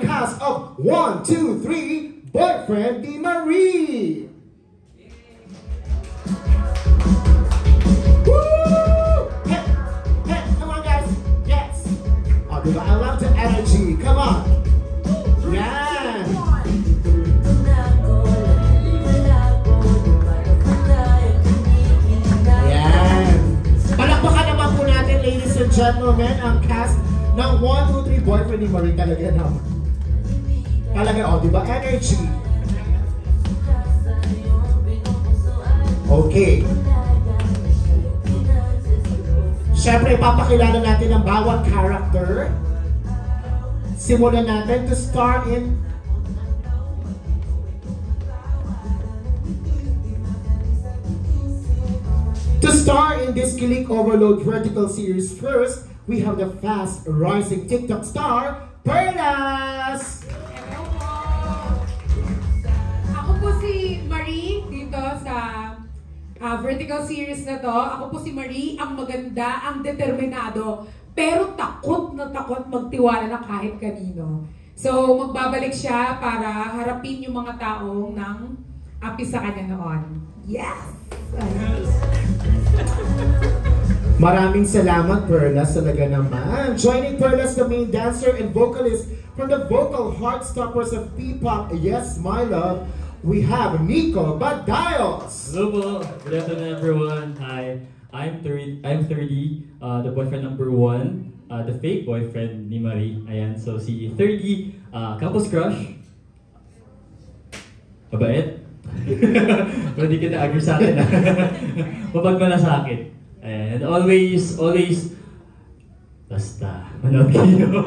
cast of 1, 2, 3, Boyfriend ni Marie! Woo! Hey! Hey! Come on, guys! Yes! Oh, diba? I love the energy. Come on! Yan! Yan! Palakpakan naman po natin, ladies and gentlemen, ang cast ng 1, 2, 3 Boyfriend ni Marie. Talaga naman. Talaga, oh, diba? Energy. Okay. Siyempre, ipapakilala natin ang bawat character. Simulan natin to start in this Kilig Overload vertical series. First, we have the fast rising TikTok star, Perlas! Hello po! Ako po si Marie dito sa vertical series na to. Ako po si Marie, ang maganda, ang determinado, pero takot na takot magtiwala na kahit kanino. So, magbabalik siya para harapin yung mga taong nang api sa kanya noon. Yes! Maraming salamat, Perlas, talaga naman. Joining Perlas, the main dancer and vocalist from the vocal heartstoppers of P-pop, Yes My Love, we have Nico Badayos. Hello po. Good afternoon, everyone. Hi. I'm 30, the boyfriend number 1, the fake boyfriend ni Marie. Ayan, so si 30, campus crush. Mabait. Pero di kita agree sa akin. Mapagmalasakit. And always, basta, manood kayo.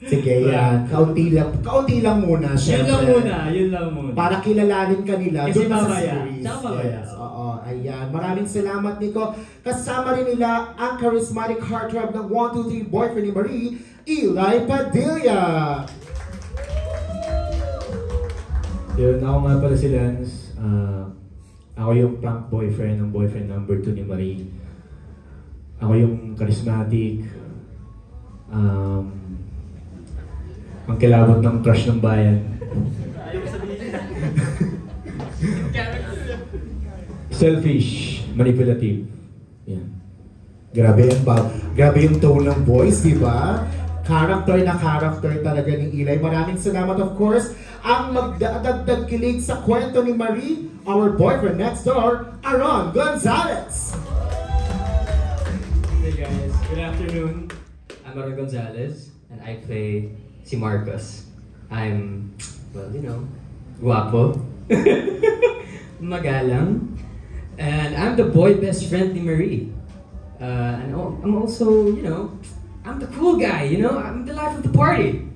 Sige, yan. Kaunti lang muna, syempre. Yun lang muna. Para kilalanin ka nila. Kasi doon sa mamaya. series. Tsaka mamaya. Yes, oo, ayan. Maraming salamat, Nico. Kasama rin nila ang charismatic heartthrob ng 1, 2, 3 Boyfriend ni Marie, Eli Padilla. Yun, ako nga pala si Lance. Ako yung prank boyfriend ng boyfriend number 2 ni Marie. Ako yung charismatic. Ang kilabot ng crush ng bayan. Selfish, manipulative. Yan. Grabe yung tone ng voice, di ba? Character na character talaga ni Eli. Maraming salamat, of course, ang magdadagdag kilig sa kwento ni Marie, our boyfriend next door, Aaron Gonzalez. Hey guys, good afternoon. I'm Aaron Gonzalez and I play si Marcos. I'm, well, you know, guwapo, magalang, and I'm the boy best friend ni Marie. And I'm also, you know, I'm the cool guy, you know? I'm the life of the party.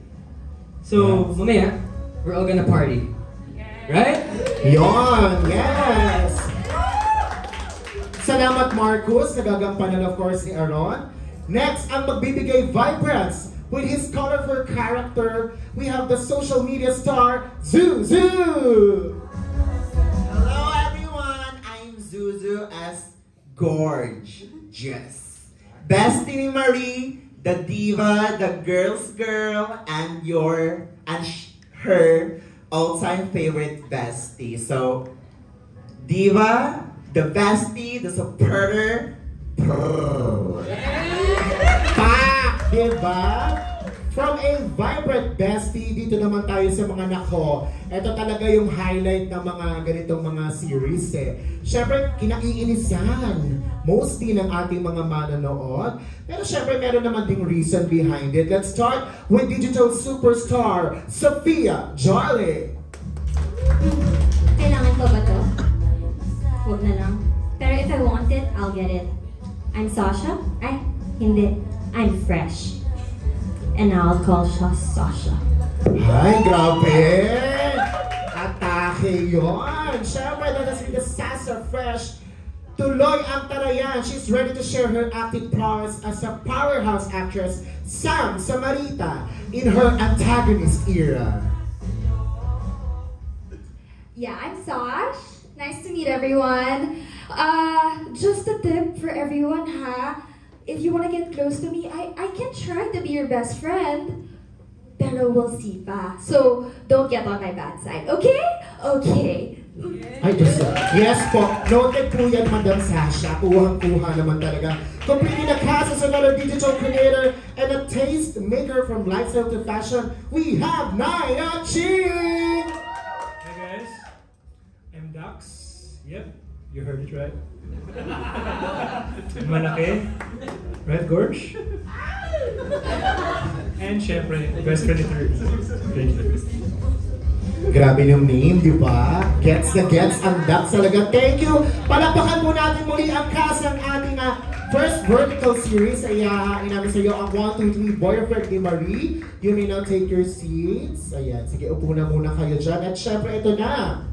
So, mamaya, we're all gonna party. Right? Yon, yes! Salamat, Marcus. Nagagampanan, of course, ni Aaron. Next, ang magbibigay vibrance with his colorful character, we have the social media star, Zuzu! Hello, everyone! I'm Zuzu as Gorgeous. Bestie ni Marie, the diva, the girl's girl, and her all-time favorite bestie. So, diva, the bestie, the supporter. Pa! Diba? From a vibrant bestie, dito naman tayo sa mga nako. Ito talaga yung highlight ng mga ganitong mga series eh. Siyempre, kinaiinisan mostly ng ating mga manonood. Pero siyempre, meron naman ding reason behind it. Let's start with digital superstar, Sophia Jarle. Kailangan ko ba to? Huwag na lang. Pero if I want it, I'll get it. I'm Sasha? Ay, hindi. I'm fresh. And I'll call siya Sasha. Ay, grabe! Atake yun! Siyempre, let us be the Sasha Fresh. Tuloy ang tarayan. She's ready to share her acting prowess as a powerhouse actress, Sam Samarita, in her antagonist era. Yeah, I'm Sash. Nice to meet everyone. Just a tip for everyone, ha? If you want to get close to me, I can try to be your best friend. Pero pero we'll see pa. So, don't get on my bad side, okay? Okay. Ay, Diyos ko. Yes po. Noted po yan, Madam Sasha. Kuhang-kuha naman talaga. Completing the cast as another digital creator and a taste maker from lifestyle to fashion, we have Naya Ching! Hey guys, I'm Dax. Yep, you heard it right. Malaki, red gorge, and syempre, best friend ni Third. Thank you. Grabe yung name, di ba? Gets na gets ang Dax talaga. Thank you! Palakpakan mo natin muli ang cast ng ating first vertical series. Ay inamin sa iyo ang 1, 2, 3 Boyfriend ni Marie. You may now take your seats. Ayan, sige, upo na muna kayo dyan. At syempre, ito na.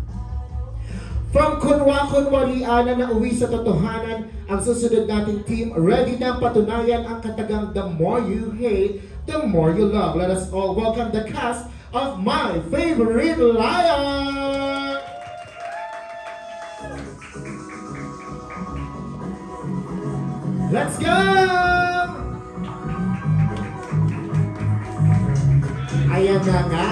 From kunwa-kunwarian na uwi sa totohanan, ang susunod nating team, ready na patunayan ang katagang the more you hate, the more you love. Let us all welcome the cast of My Favorite Liar! Let's go! Ayan na nga!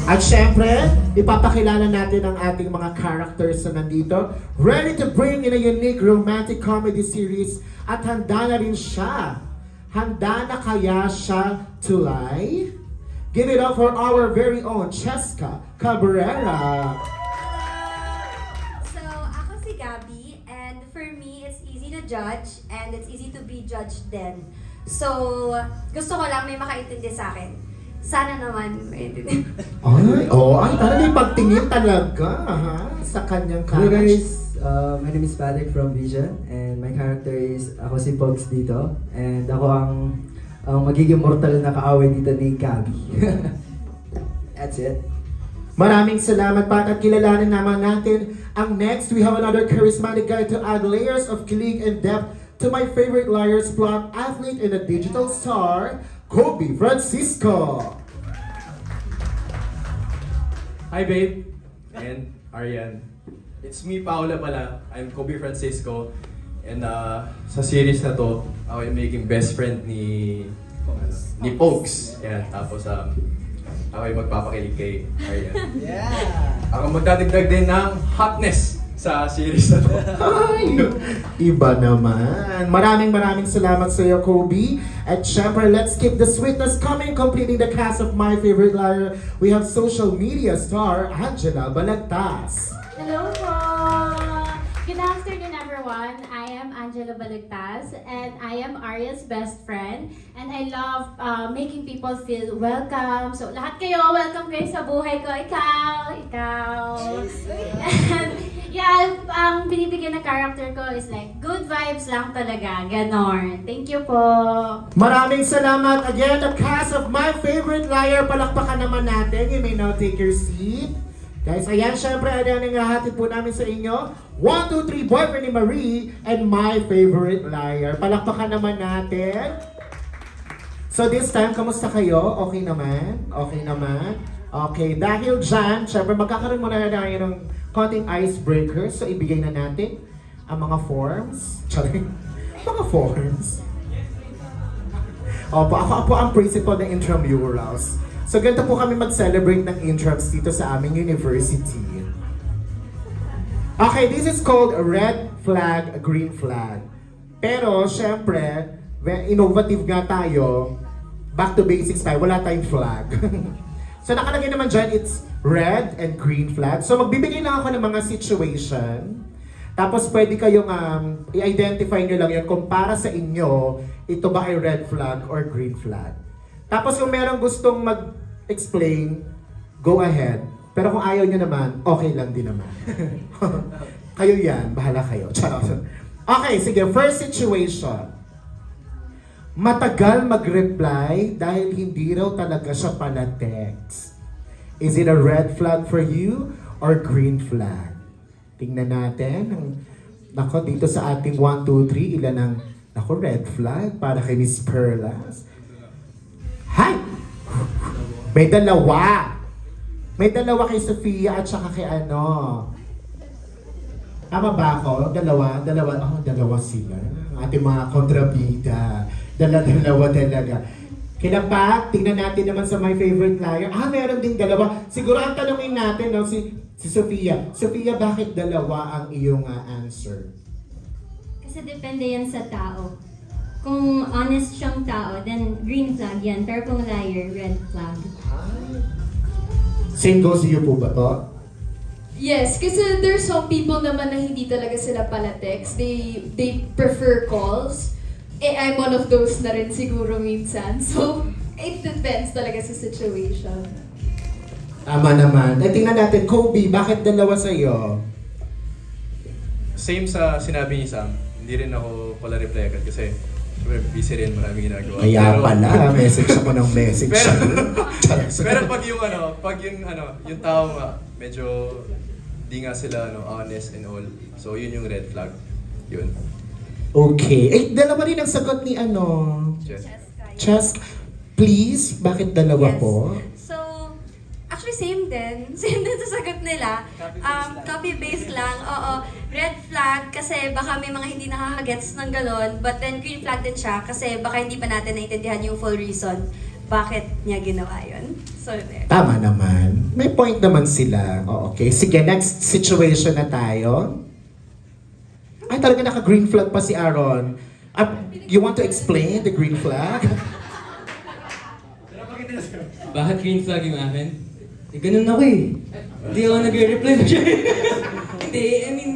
At syempre, ipapakilala natin ang ating mga characters na nandito. Ready to bring in a unique romantic comedy series at handa na rin siya. Handa na kaya siya to lie? Give it up for our very own Cheska Cabrera. So, ako si Gabby, and for me, it's easy to judge, and it's easy to be judged din. So, gusto ko lang may makaintindi sa akin. Sana naman maintindihan. Ay, talaga may pagtingin talaga, ha? Sa kanyang Hello character. guys, my name is Patrick from Vision, and my character is, ako si Pogs dito, and ako ang magiging mortal na kaaway dito ni Gabby. That's it. Maraming salamat, Pat, at kilalanin naman natin ang next. We have another charismatic guy to add layers of kilig and depth to My Favorite Liar's plot, athlete and a digital star, Kobe Francisco. Hi babe, and Arian. It's me, Paula pala. I'm Kobe Francisco. And sa series na to, ako yung magiging best friend ni Pokes. Yan, tapos ako yung magpapakilig kay Arian. Yeah! Ako magdadagdag din ng hotness sa series na to. Ay, iba naman. Maraming salamat sa iyo, Kobe. At syempre, let's keep the sweetness coming. Completing the cast of My Favorite Liar, we have social media star Angela Balagtas. Hello po! Good afternoon everyone. I am Angela Balagtas and I am Aria's best friend and I love making people feel welcome. So lahat kayo, welcome kayo sa buhay ko. Ikaw. And yeah, ang binibigyan na character ko is like good vibes lang talaga. Ganon. Thank you po. Maraming salamat again. The cast of My Favorite Liar, palakpakan naman natin. You may now take your seat. Guys, ayan, syempre, ayan ang hatid po namin sa inyo. 1, 2, 3, Boyfriend ni Marie and My Favorite Liar. Palakpakan naman natin. So this time, kamusta kayo? Okay naman? Okay naman? Okay, dahil dyan, syempre, magkakaroon muna na tayo ng konting icebreaker. So ibigay na natin ang mga forms. Charing, mga forms. Opo, ako po ang principal ng intramurals. So ganito po kami mag-celebrate ng intrams dito sa aming university. Okay, this is called a red flag, a green flag. Pero, syempre, innovative nga tayo, back to basics tayo, wala tayong flag. So nakalagay naman dyan, it's red and green flag. So magbibigay lang ako ng mga situation. Tapos pwede kayong i-identify nyo lang yan kung para sa inyo, ito ba ay red flag or green flag. Tapos kung merong gustong mag-explain, go ahead. Pero kung ayaw nyo naman, okay lang din naman. Kayo yan, bahala kayo. Charot. Okay, sige, first situation. Matagal mag-reply dahil hindi raw talaga siya pala-text. Is it a red flag for you or green flag? Tingnan natin. Nako, dito sa ating 1, 2, 3, ilan ang, nako, red flag para kay Miss Perlas. Hi! May dalawa. May dalawa kay Sofia at saka kay ano. Tama ba ako? Dalawa? Dalawa sila. Ang ating mga kontrabida. Dalawa talaga. Kinapak, tingnan natin naman sa My Favorite Liar. Meron ding dalawa. Siguro ang tanongin natin, no, si Sofia. Sofia, bakit dalawa ang iyong answer? Kasi depende yan sa tao. Kung honest siyang tao, then green flag yan. Pero kung liar, red flag. Same goes to you po ba to? Yes, kasi there's some people naman na hindi talaga sila pala text. They prefer calls. I'm one of those na rin siguro minsan. So, it depends talaga sa situation. Tama naman. Tingnan natin, Kobe, bakit dalawa sa'yo? Same sa sinabi ni Sam. Hindi rin ako pala reply agad kasi syempre busy rin, maraming ginagawa. Kaya pala, message ako ng message. pero pag yung tao nga, medyo di nga sila honest and all. So yun yung red flag. Yun. Okay. Dalawa rin ang sagot ni Cheska. Please, bakit dalawa po? So, actually same din. Same din sa sagot nila. Copy-paste lang. Oo. Red flag kasi baka may mga hindi nakakagets ng galon. But then green flag din siya kasi baka hindi pa natin naintindihan yung full reason bakit niya ginawa yun. So, there. Tama naman. May point naman sila. Okay. Sige, next situation na tayo. Ay, talaga naka-green flag pa si Aaron. You want to explain the green flag? Bakit green flag yung akin? Ganun ako eh. Hindi ako nag-reply mo siya. Hindi, I mean,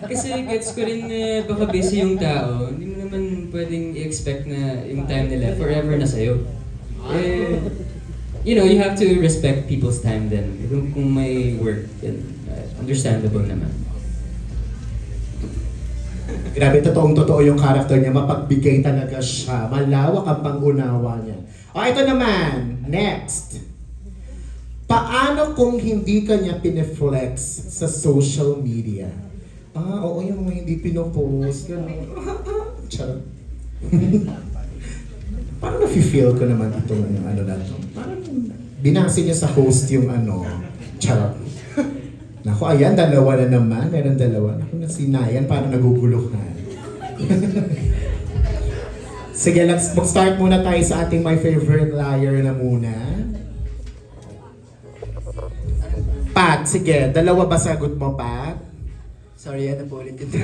kasi gets ko rin baka busy yung tao. Hindi mo naman pwedeng i-expect na yung time nila forever na sa'yo. You know, you have to respect people's time then. Kung may work, then understandable naman. Grabe, totoo yung character niya. Mapagbigay talaga siya. Malawak ang pangunawa niya. Ito naman. Next. Paano kung hindi ka niya pineflex sa social media? Oo, yung mga hindi pinopost. Charot. Parang nafe-feel ko naman itong na to. Parang binasi niya sa host yung charot. Naku, ayan, dalawa na naman. Meron dalawa. Naku, nasinayan, parang naguguluhan. Sige, mag-start muna tayo sa ating My Favorite Liar na muna. Pat, sige, dalawa ba sagot mo, Pat? Sorry, ano po ulit ito?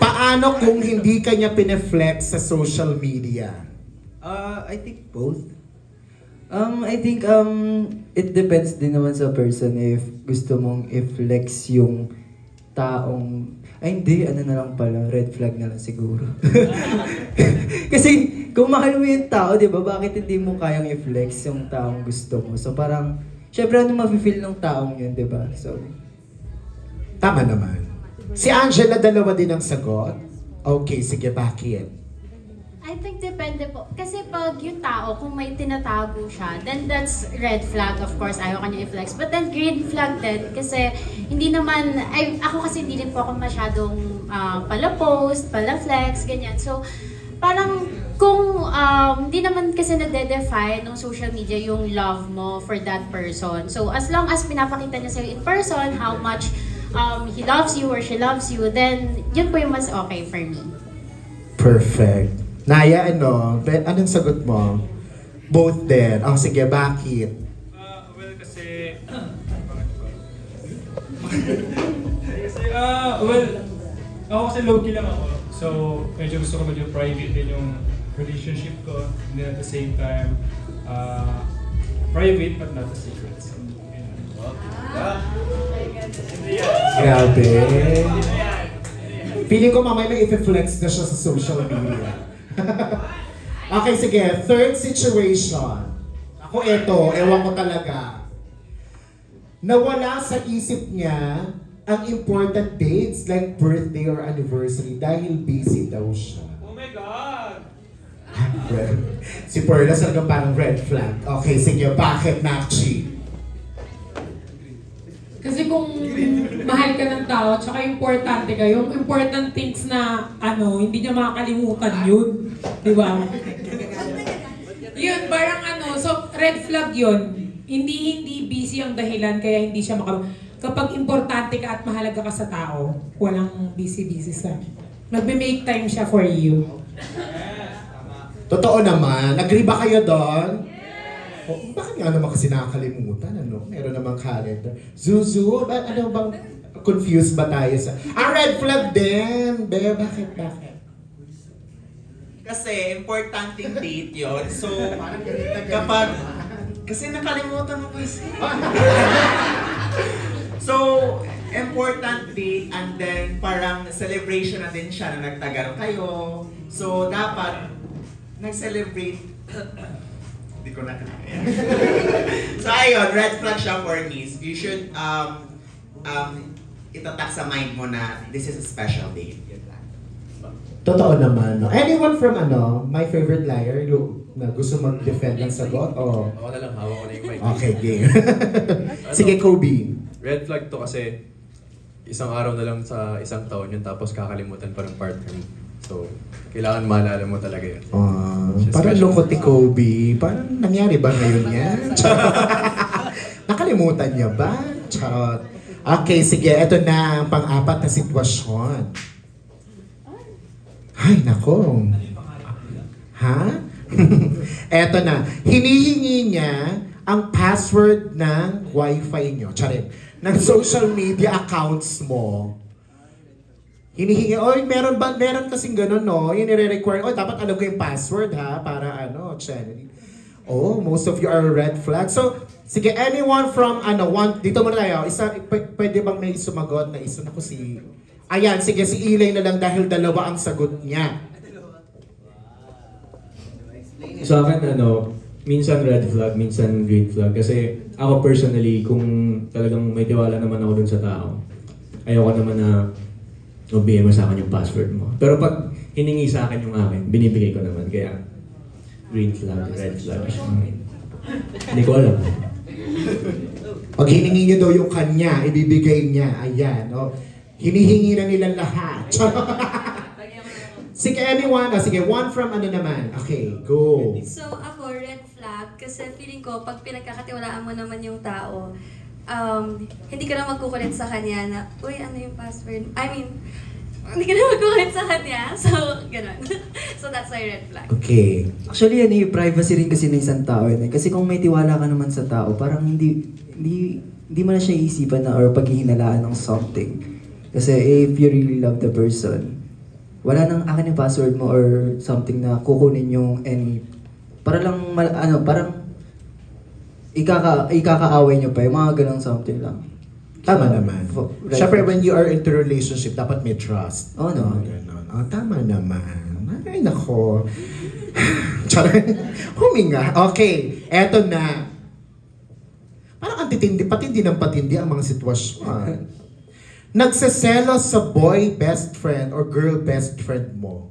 Paano kung hindi ka niya pineflex sa social media? I think both. I think it depends din naman sa person if gusto mong i-flex yung taong hindi, na lang pala, red flag na lang siguro. Kasi kung mahal mo yung tao, di ba, bakit hindi mo kayang i-flex yung taong gusto mo? So parang, syempre ano mafe-feel ng taong yun, di ba? So, tama naman. Si Angela, dalawa din ang sagot. Okay, sige, bakit? I think depende po. Kasi pag yung tao, kung may tinatago siya, then that's red flag, of course, ayaw kanya i-flex. But then green flag din, kasi hindi naman, ako kasi hindi din po ako masyadong pala-post, pala-flex, ganyan. So, parang kung hindi naman kasi nade-define ng social media yung love mo for that person. So, as long as pinapakita niya sa'yo in person, how much he loves you or she loves you, then yun po yung mas okay for me. Perfect. Naya, anong sagot mo? Both din. Sige, bakit? Well, kasi... ako kasi low-key lang ako. So, medyo gusto ko medyo private din yung relationship ko. And then at the same time, private but not a secret. So, Grabe. Feeling ko mamaya may i-flex na siya sa social media. Okay, sige. Third situation. Ako ewan ko talaga. Nawala sa isip niya ang important dates like birthday or anniversary dahil busy daw siya. Oh my God! Si Perla talaga parang red flag. Okay, sige. Bakit, Nakchi? Kasi kung mahal ka ng tao, tsaka importante ka, yung important things na, hindi niya makakalimutan yun. Di ba? Yun, parang so red flag yun. Hindi busy ang dahilan, kaya hindi siya kapag importante ka at mahalaga ka sa tao, walang busy-busy sa magme-make time siya for you. Totoo naman. Agree ba kayo doon? Oh, bakit nga naman kasi nakakalimutan? Ano? Meron namang calendar. Zuzu, ano bang confused ba tayo sa... red flag din! Be, bakit? Kasi importanteng date yun. So, kapag... Kasi nakalimutan mo kasi. So, important date and then parang celebration na din siya na nagtagal kayo. So, dapat nag-celebrate. Hindi ko na kaya. So, ayun, red flag siya for me. You should itatak sa mind mo na this is a special day. Totoo naman. No? Anyone from My Favorite Liar na gusto mag-defend ng sagot? O... Ako na lang, hawak ko na yung mic. Okay, game. Sige, Kobe. Red flag to kasi isang araw na lang sa isang taon yun tapos kakalimutan pa ng partner mo. So, kailangan maalala mo talaga yun. Parang lungkot ni Kobe. Parang nangyari ba ngayon yan? Nakalimutan niya ba? Charot. Okay, sige. Ito na ang pang-apat na sitwasyon. Ay, nako. Ha? Eto na. Hinihingi niya ang password ng wifi nyo. Charin. Ng social media accounts mo. Hinihingi, meron kasing ganun, no? Yung nire-require, dapat alam ko yung password, ha? Para channel. Most of you are red flag. So, sige, anyone from, dito muna tayo. Pwede bang may sumagot na isa? Naku, ayan, sige, si Ilay na lang dahil dalawa ang sagot niya. Sa akin, minsan red flag, minsan green flag. Kasi ako personally, kung talagang may tiwala naman ako dun sa tao, ayoko naman na bigyan mo sa akin yung password mo. Pero pag hiningi sa akin yung akin, binibigay ko naman. Kaya green flag, red flag. Hindi ko alam. Pag hiningi niyo daw yung kanya, ibibigay niya. Ayan, hinihingi na nila lahat. Sige, anyone. Sige, one from naman. Okay, go. So, ako, red flag. Kasi feeling ko, pag pinagkakatiwalaan mo naman yung tao, hindi ka na magkukulit sa kanya na, uy, ano yung password? I mean, hindi ka na magkukulit sa kanya. So, gano'n. So, that's my red flag. Okay. Actually, yung privacy rin kasi ng isang tao yun. Kasi kung may tiwala ka naman sa tao, parang hindi mo na siya iisipan na or paghihinalaan ng something. Kasi if you really love the person, wala nang akin yung password mo or something na kukunin yung para lang, parang ikakaaway nyo pa, yung mga ganang something lang. Tama naman. Siyempre, when you are into relationship, dapat may trust. Tama naman. Ay, nako. Huminga. Okay, eto na. Parang patindi ng patindi ang mga sitwasyon. Nagseselos sa boy best friend or girl best friend mo.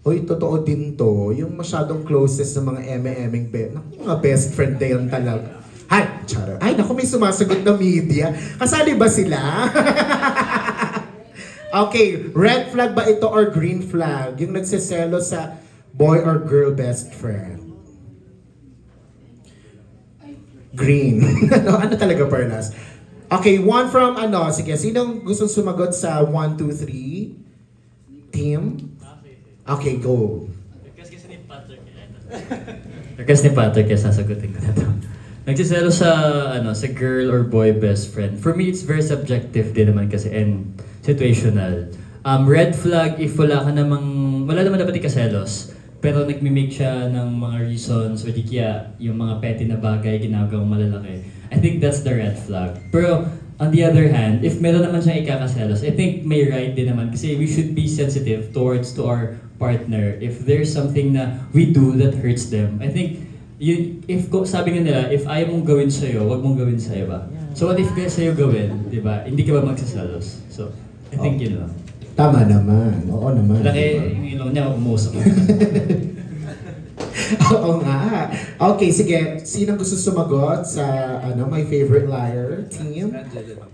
Totoo din to. Yung masyadong closest sa mga eme-eming mga best friend na yan talaga. Ay, naku, may sumasagot na media. Kasali ba sila? Okay, red flag ba ito or green flag? Yung nagseselos sa boy or girl best friend. Green. Ano talaga, Perlas? Okay, one from sige, sinong gustong sumagot sa 1, 2, 3? Team? Okay, go. Request ni Patrick, kaya sasagutin ko na ito. Nagsiselo sa girl or boy best friend. For me, it's very subjective din naman kasi and situational. Red flag if wala naman dapat ikaselos. Pero nagme-make siya ng mga reasons o di kaya yung mga petty na bagay ginagawang malalaki. I think that's the red flag. Pero on the other hand, if meron naman siyang ikakaselos, I think may right din naman kasi we should be sensitive towards to our partner. If there's something na we do that hurts them, I think sabi nga nila, if ayaw mong gawin sa'yo, wag mong gawin sa iba. So what if sa'yo gawin, di ba? Hindi ka ba magsaselos? So, I think yun lang. Tama naman. Oo naman. Laki yung ilong niya, umusok. Oo nga. Okay, sige. Sinong gusto sumagot sa My Favorite Liar team?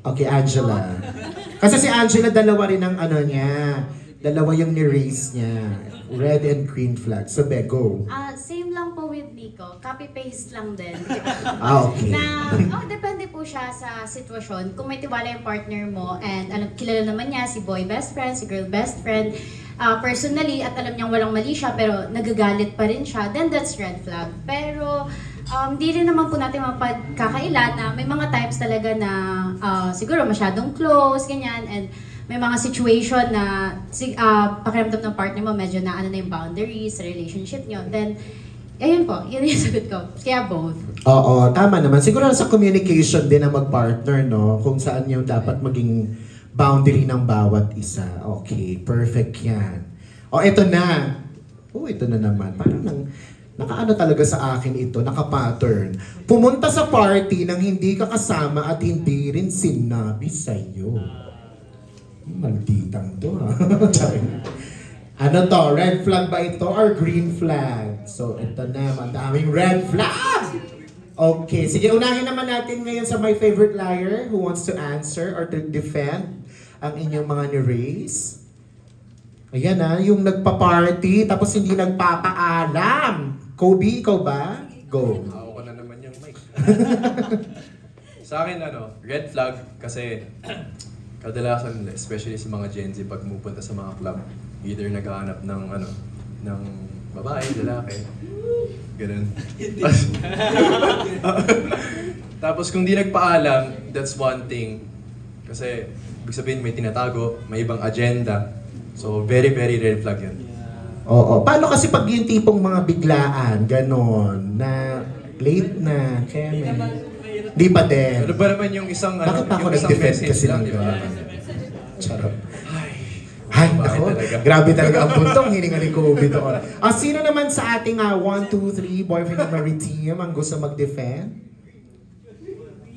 Okay, Angela. Kasi si Angela, dalawa rin ang niya. Dalawa yung ni-raise niya. Red and green flag. So, go. Same lang po with with Nico, copy-paste lang din. Okay. Depende po siya sa sitwasyon. Kung may tiwala yung partner mo and kilala naman niya si boy best friend, si girl best friend, personally at alam niyang walang mali siya pero nagagalit pa rin siya, then that's red flag. Pero di rin naman po natin mapagkakaila na may mga times talaga na siguro masyadong close, ganyan, and may mga situation na pakiramdam ng partner mo medyo na yung boundaries sa relationship niyo. Then, ayun po, yun yung sagot ko. Kaya both. Oo, tama naman. Siguro sa communication din ng mag-partner, no? Kung saan yung dapat maging boundary ng bawat isa. Okay, perfect yan. Ito na. Ito na naman. Parang nakaano talaga sa akin ito, naka-pattern. Pumunta sa party nang hindi ka kasama at hindi rin sinabi sa'yo. Malditang to, ha? Ano to? Red flag ba ito or green flag? So, ito na, madaming red flag! Okay, sige, unahin naman natin ngayon sa my favorite liar who wants to answer or to defend ang inyong mga ni-raise. Ayan na, yung nagpa-party tapos hindi nagpapaalam. Kobe, ikaw ba? Go. Ako na naman yung mic. Sa akin, red flag kasi kadalasan, especially sa mga Gen Z, pag pupunta sa mga club, either naghahanap ng ng babae, lalaki, ganun. Tapos kung di nagpaalam, that's one thing. Kasi, ibig sabihin may tinatago, may ibang agenda. So, very, very red flag yun. Oo. Paano kasi pag yung tipong mga biglaan, ganon, na late na, kaya di pa din. Ano ba naman yung isang bakit pa ako nag-defend kasi lang, di ba? Charot. Ay, nako. Grabe talaga ang buntong hininga ni Kobe doon. Sino naman sa ating 1, 2, 3 boyfriend and married team ang gusto mag-defend?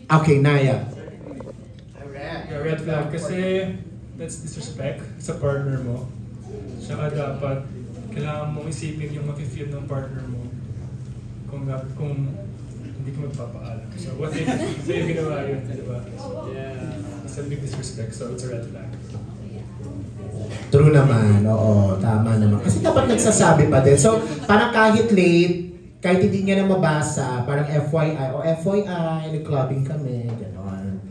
Okay, Naya. Red flag kasi that's disrespect sa partner mo. Saka dapat kailangan mong isipin yung mafe-feel ng partner mo kung hindi ka magpapaalam. So what if sa'yo ginawa yun, di ba? Yeah. It's a big disrespect, so it's a red flag. True naman, oo, tama naman. Kasi dapat nagsasabi pa din. So, parang kahit late, kahit hindi niya na mabasa, parang FYI, nag-clubbing kami, gano'n.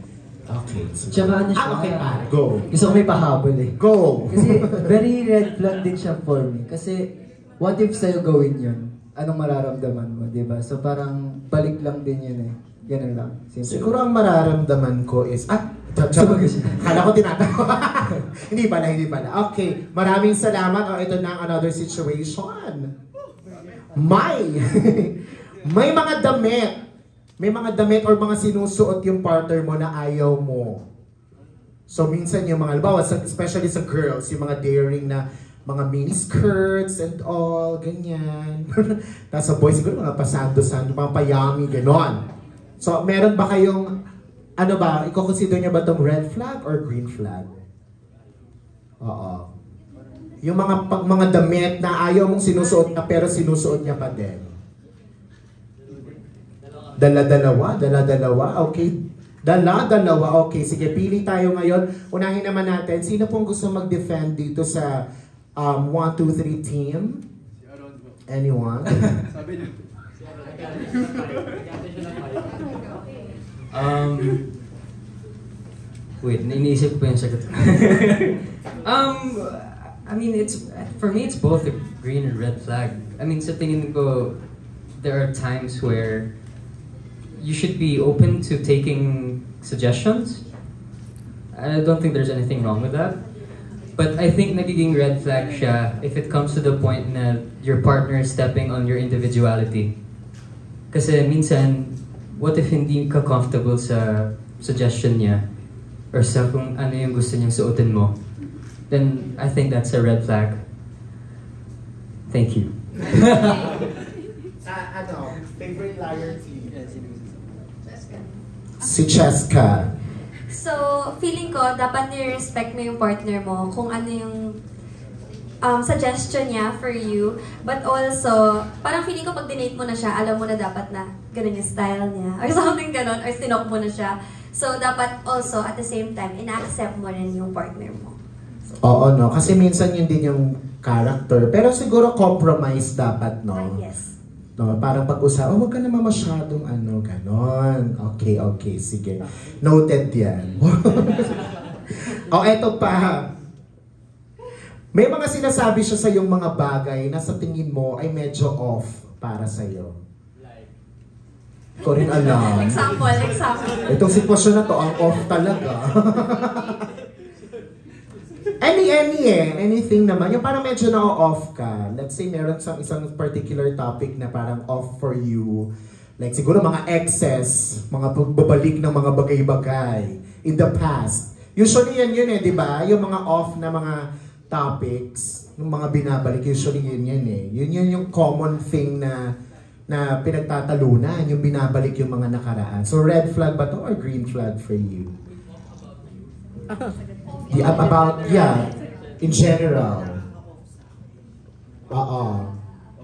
Okay. So, Tsaka siya, okay, pare, go. Gusto ko may pahabol eh. Go! Kasi very red flag din siya for me. Kasi what if sa'yo gawin yun? Anong mararamdaman mo, di ba? So parang balik lang din yun eh. Ganun lang. Simple. Siguro ang mararamdaman ko is, kala ko tinatawa. Hindi pala. Okay, maraming salamat. Ito na ang another situation. May mga damit. May mga damit or mga sinusuot yung partner mo na ayaw mo. So minsan yung mga, halimbawa, especially sa girls, yung mga daring na mga mini skirts and all, ganyan. Tapos sa boys, siguro mga pasando-sando, mga payami, ganon. So, meron ba kayong, i-consider niya ba itong red flag or green flag? Oo. Yung mga damit na ayaw mong sinusuot na pero sinusuot niya pa din. Dala-dalawa, okay. Dala-dalawa, okay. Sige, pili tayo ngayon. Unahin naman natin, sino pong gusto mag-defend dito sa 1, 2, 3 team? Anyone? Wait, iniisip ko yung sagot. I mean, for me, it's both a green and red flag. I mean, sa tingin ko, there are times where you should be open to taking suggestions. I don't think there's anything wrong with that. But I think nagiging red flag siya if it comes to the point na your partner is stepping on your individuality. Kasi minsan, what if hindi ka comfortable sa suggestion niya or sa kung ano yung gusto niyang suotin mo? Then I think that's a red flag. Thank you. Favorite liar team? Si Cheska. So, feeling ko, dapat nire-respect mo yung partner mo kung ano yung suggestion niya for you. But also, parang feeling ko pag dinate mo na siya, alam mo na dapat na ganun yung style niya. Or something ganun, or stinok mo na siya. So, dapat also, at the same time, ina-accept mo rin yung partner mo. So, Oo, no? Kasi minsan yun din yung character. Pero siguro compromise dapat, no? yes. No, parang pag-usap, oh, wag ka naman masyadong ano, ganon. Okay, okay, sige. Noted yan. O, eto pa. May mga sinasabi siya sa yung mga bagay na sa tingin mo ay medyo off para sa'yo. Ko rin alam. Example. Itong sitwasyon na to, ang off talaga. Anything naman. Yung parang medyo na-off ka. Let's say meron sa isang particular topic na parang off for you. Like siguro mga excess, mga pagbabalik ng mga bagay-bagay in the past. Usually yun eh, di ba? Yung mga off na mga topics, yung mga binabalik, usually yun eh. Yun yung common thing na pinagtatalunan, yung binabalik yung mga nakaraan. So red flag ba to or green flag for you? In general.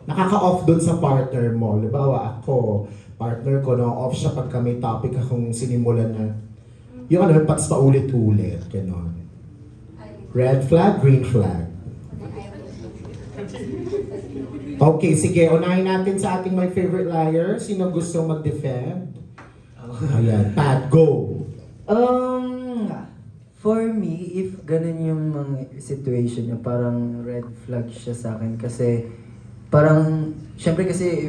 Nakaka-off dun sa partner mo. Halimbawa ako, partner ko, off siya pagka may topic akong sinimulan na yung pats paulit-ulit, gano'n. Red flag, green flag. Okay, sige, unahin natin sa ating my favorite liar. Sino gustong mag-defend? Ayan, Pat, go! For me, if ganun yung mga situation niya, parang red flag siya sa akin kasi parang, syempre kasi,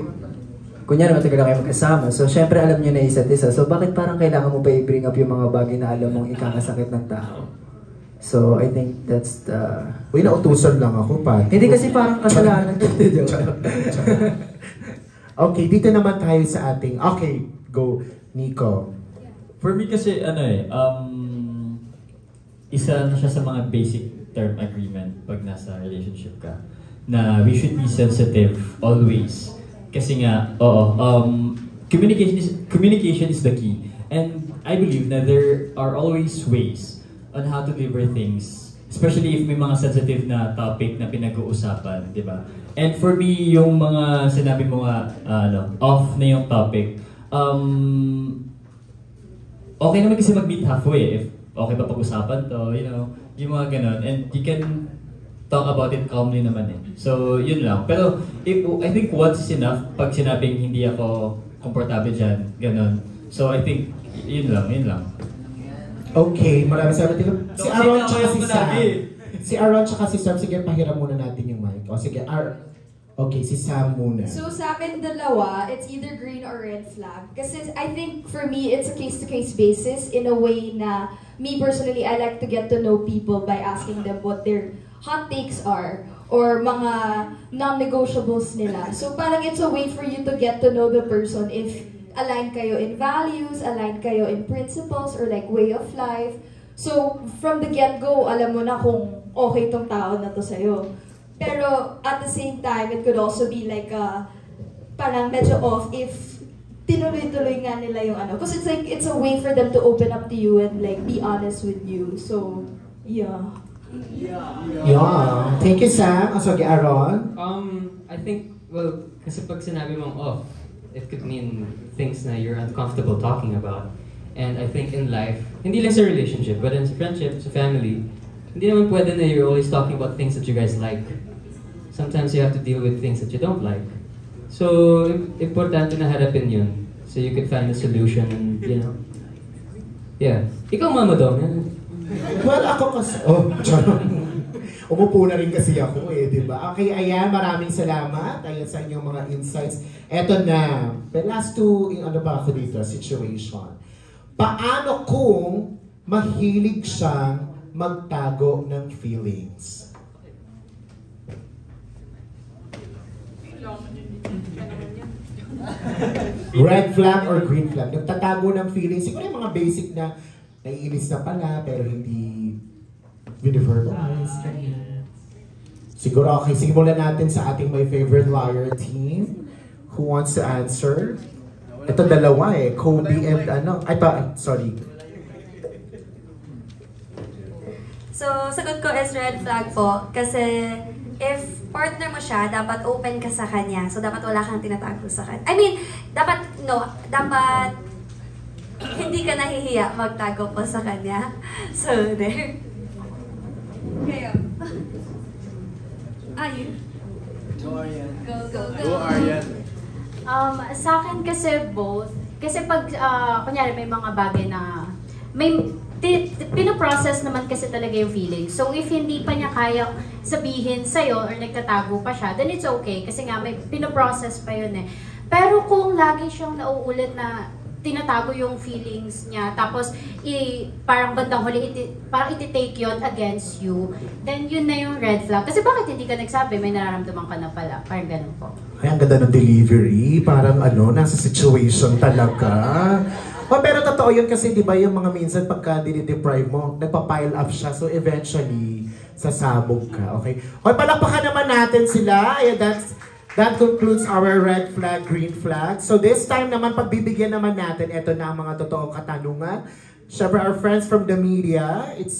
kunyari matagal na kayo magkasama, so syempre alam niyo na isa't isa, so bakit parang kailangan mo pa i-bring up yung mga bagay na alam mong ikakasakit ng tao? So, I think that's the... Uy, nautusan lang ako, Pat. Hindi kasi parang kasalanan. Okay, dito naman tayo sa ating... Okay, go, Nico. For me kasi, isa na siya sa mga basic term agreement pag nasa relationship ka. Na we should be sensitive always. Kasi nga, communication is the key. And I believe na there are always ways on how to deliver things. Especially if may mga sensitive na topic na pinag-uusapan, di ba? And for me, yung mga sinabi mo nga, off na yung topic, okay naman kasi mag-meet halfway if okay ba pag-usapan to, yung mga ganon. And you can talk about it calmly naman eh. So, yun lang. Pero, I think once is enough pag sinabing hindi ako komportable dyan, ganon. So, I think, yun lang. Okay, maraming salamat. Si Aaron tsaka si Sam. Si Aaron tsaka si Sam, sige, pahiram muna natin yung mic. O sige, okay, si Sam muna. So sa amin dalawa, it's either green or red flag. Kasi I think for me, it's a case-to-case basis in a way na me personally, I like to get to know people by asking them what their hot takes are or mga non-negotiables nila. So parang it's a way for you to get to know the person if aligned kayo in values, aligned kayo in principles or like way of life. So from the get-go, alam mo na kung okay tong tao na to sa'yo. Pero at the same time, it could also be like parang medyo off if tinuloy-tuloy nga nila yung ano. Because it's a way for them to open up to you and like be honest with you. So, yeah. Yeah. Thank you, Sam. Sige, Aaron? I think, well, kasi pag sinabi mong off, it could mean things na you're uncomfortable talking about. And I think in life, hindi lang sa relationship, but in sa friendship, sa family, hindi naman pwede na you're always talking about things that you guys like. Sometimes you have to deal with things that you don't like. So, importante na harapin yun. So you can find a solution and, Yeah. Ikaw, Mama Dom. Well, ako kasi... Umupo na rin kasi ako di ba? Okay, ayan, maraming salamat. Ayan sa inyong mga insights. Eto na. The last two, ako dito, situation. Paano kung mahilig siyang magtago ng feelings? Red flag or green flag? Nagtatago ng feelings. Siguro yung mga basic na naiinis na pala pero hindi verbalize. Siguro okay. Simulan natin sa ating my favorite liar team. Who wants to answer? Ito dalawa Kobe and sorry. So, sagot ko is red flag po. Kasi if partner mo siya, dapat open ka sa kanya. So, dapat wala kang tinatago sa kanya. I mean, dapat hindi ka nahihiya magtago po sa kanya. So, there. Kayo. You. Go, Aryan. Go. Go, Aryan. Sa akin kasi both. Kasi pag, kunyari may mga bagay na, pinoprocess naman kasi talaga yung feelings. So if hindi pa niya kaya sabihin sa'yo or nagtatago pa siya, then it's okay. Kasi nga may pinoprocess pa yun eh. Pero kung lagi siyang nauulit na tinatago yung feelings niya, tapos parang bandang huli, parang iti-take yun against you, then yun na yung red flag. Kasi bakit hindi ka nagsabi, may nararamdaman ka na pala. Parang ganun po. Ay, ang ganda ng delivery. Parang nasa situation talaga. Pero totoo yun kasi di ba yung mga minsan pagka dinideprive mo, nagpa-pile up siya. So eventually, sasabog ka. Okay? Okay, palakpakan naman natin sila. Ayan, that concludes our red flag, green flag. So this time naman, pagbibigyan naman natin, ito na ang mga totoong katanungan. Siyempre, our friends from the media, it's